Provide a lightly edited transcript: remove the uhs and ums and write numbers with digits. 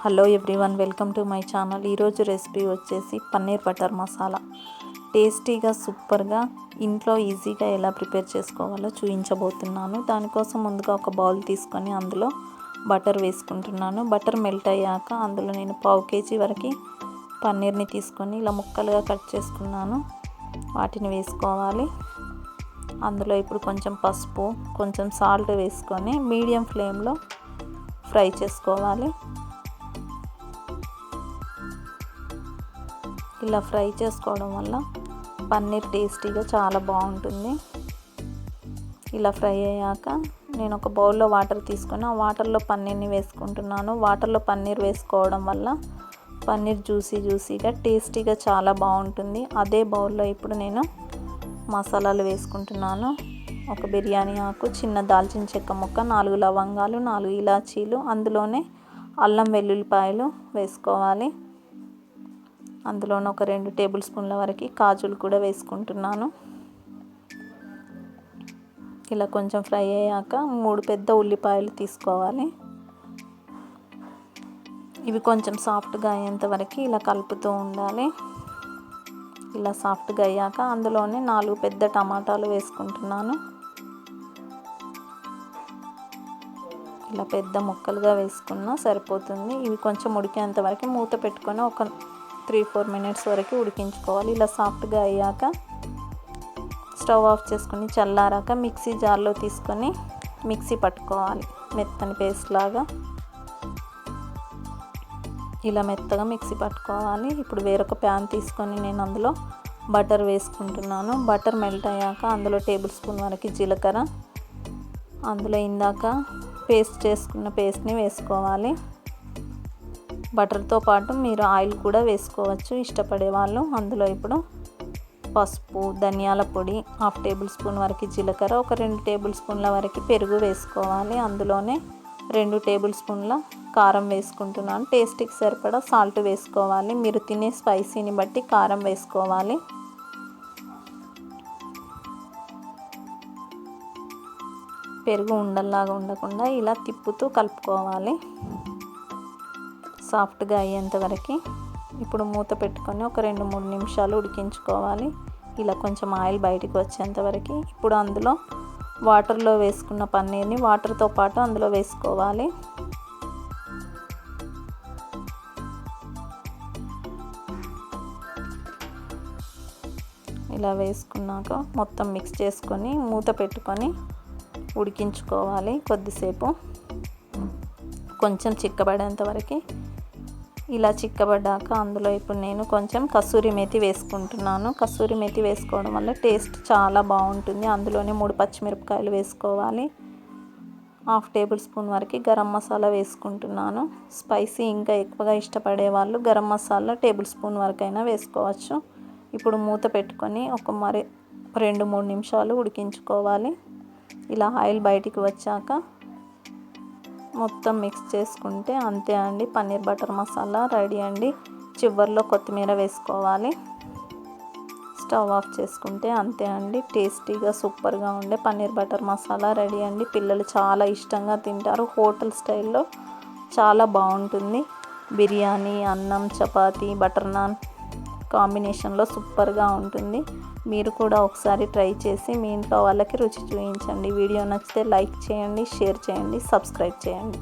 Hello everyone, welcome to my channel. ఈరోజు recipe వచ్చేసి paneer butter masala. టేస్టీగా సూపర్గా ఇంట్లో ఈజీగా ఎలా ప్రిపేర్ చేసుకోవాలో చూపించబోతున్నాను. దానికోసం ముందుగా ఒక బౌల్ తీసుకొని అందులో బటర్ వేసుకుంటున్నాను. బటర్ మెల్ట్ అయ్యాక అందులో నేను 1/2 kg వరకు పన్నీర్ని తీసుకొని ఇలా ముక్కలుగా కట్ చేసుకున్నాను. వాటిని వేసుకోవాలి. అందులో ఇప్పుడు కొంచెం పసుపు, కొంచెం సాల్ట్ వేసుకొని మీడియం ఫ్లేమ్లో ఫ్రై చేసుకోవాలి. ఇలా ఫ్రై చేసుకోవడం వల్ల పన్నీర్ టేస్టీగా చాలా బాగుంటుంది. ఇలా ఫ్రై అయ్యాక నేను ఒక బౌల్లో వాటర్ తీసుకొని ఆ వాటర్లో పన్నీర్ని వేసుకుంటున్నాను. వాటర్లో పన్నీర్ వేసుకోవడం వల్ల పన్నీర్ జ్యూసీగా టేస్టీగా చాలా బాగుంటుంది. అదే బౌల్లో ఇప్పుడు నేను మసాలాలు వేసుకుంటున్నాను. ఒక బిర్యానీ ఆకు, చిన్న దాల్చిన చెక్క ముక్క, 4 లవంగాలు, 4 ఇలాచీలు, అందులోనే అల్లం వెల్లుల్లిపాయలు వేసుకోవాలి. అందులోనే ఒక 2 టేబుల్ స్పూన్ల వరకు కాజులు కూడా వేసుకుంటున్నాను. ఇలా కొంచెం ఫ్రై అయ్యాక 3 పెద్ద ఉల్లిపాయలు తీసుకోవాలి. ఇవి కొంచెం సాఫ్ట్గా అయ్యేంత వరకు ఇలా కలుపుతూ ఉండాలి. ఇలా సాఫ్ట్గా అయ్యాక అందులోనే 4 పెద్ద టమాటాలు వేసుకుంటున్నాను. ఇలా పెద్ద ముక్కలుగా వేసుకున్నా సరిపోతుంది. ఇవి కొంచెం ఉడికేంత వరకు మూత పెట్టుకొని ఒక 3-4 మినిట్స్ వరకు ఉడికించుకోవాలి. ఇలా సాఫ్ట్గా అయ్యాక స్టవ్ ఆఫ్ చేసుకొని చల్లారాక మిక్సీ జార్లో తీసుకొని మిక్సీ పట్టుకోవాలి. మెత్తని పేస్ట్ లాగా ఇలా మెత్తగా మిక్సీ పట్టుకోవాలి. ఇప్పుడు వేరొక ప్యాన్ తీసుకొని నేను అందులో బటర్ వేసుకుంటున్నాను. బటర్ మెల్ట్ అయ్యాక అందులో టేబుల్ స్పూన్ వరకు జీలకర్ర, అందులో ఇందాక పేస్ట్ చేసుకున్న పేస్ట్ని వేసుకోవాలి. బటర్తో పాటు మీరు ఆయిల్ కూడా వేసుకోవచ్చు ఇష్టపడే వాళ్ళు. అందులో ఇప్పుడు పసుపు, ధనియాల పొడి, 1/2 టేబుల్ స్పూన్ వరకు జీలకర్ర, ఒక 2 టేబుల్ స్పూన్ల వరకు పెరుగు వేసుకోవాలి. అందులోనే 2 టేబుల్ స్పూన్ల కారం వేసుకుంటున్నాను. టేస్ట్కి సరిపడా సాల్ట్ వేసుకోవాలి. మీరు తినే స్పైసీని బట్టి కారం వేసుకోవాలి. పెరుగు ఉండల్లాగా ఉండకుండా ఇలా తిప్పుతూ కలుపుకోవాలి సాఫ్ట్గా అయ్యేంత వరకు. ఇప్పుడు మూత పెట్టుకొని ఒక 2-3 నిమిషాలు ఉడికించుకోవాలి. ఇలా కొంచెం ఆయిల్ బయటికి వచ్చేంత వరకు. ఇప్పుడు అందులో వాటర్లో వేసుకున్న పన్నీర్ని వాటర్తో పాటు అందులో వేసుకోవాలి. ఇలా వేసుకున్నాక మొత్తం మిక్స్ చేసుకొని మూత పెట్టుకొని ఉడికించుకోవాలి కొద్దిసేపు, కొంచెం చిక్కబడేంత వరకు. ఇలా చిక్కబడ్డాక అందులో ఇప్పుడు నేను కొంచెం కసూరి మేతి వేసుకుంటున్నాను. కసూరి మేతి వేసుకోవడం వల్ల టేస్ట్ చాలా బాగుంటుంది. అందులోనే 3 పచ్చిమిరపకాయలు వేసుకోవాలి. 1/2 టేబుల్ స్పూన్ వరకు గరం మసాలా వేసుకుంటున్నాను. స్పైసీ ఇంకా ఎక్కువగా ఇష్టపడే వాళ్ళు గరం మసాలా టేబుల్ స్పూన్ వరకైనా వేసుకోవచ్చు. ఇప్పుడు మూత పెట్టుకొని ఒక 2-3 నిమిషాలు ఉడికించుకోవాలి. ఇలా ఆయిల్ బయటికి వచ్చాక మొత్తం మిక్స్ చేసుకుంటే అంతే అండి, పన్నీర్ బటర్ మసాలా రెడీ అండి. చివర్లో కొత్తిమీర వేసుకోవాలి. స్టవ్ ఆఫ్ చేసుకుంటే అంతే అండి, టేస్టీగా సూపర్గా ఉండే పన్నీర్ బటర్ మసాలా రెడీ అండి. పిల్లలు చాలా ఇష్టంగా తింటారు. హోటల్ స్టైల్లో చాలా బాగుంటుంది. బిర్యానీ, అన్నం, చపాతీ, బటర్ నాన్ కాంబినేషన్లో సూపర్గా ఉంటుంది. మీరు కూడా ఒకసారి ట్రై చేసి మీ ఇంట్లో వాళ్ళకి రుచి చూపించండి. వీడియో నచ్చితే లైక్ చేయండి, షేర్ చేయండి, సబ్స్క్రైబ్ చేయండి.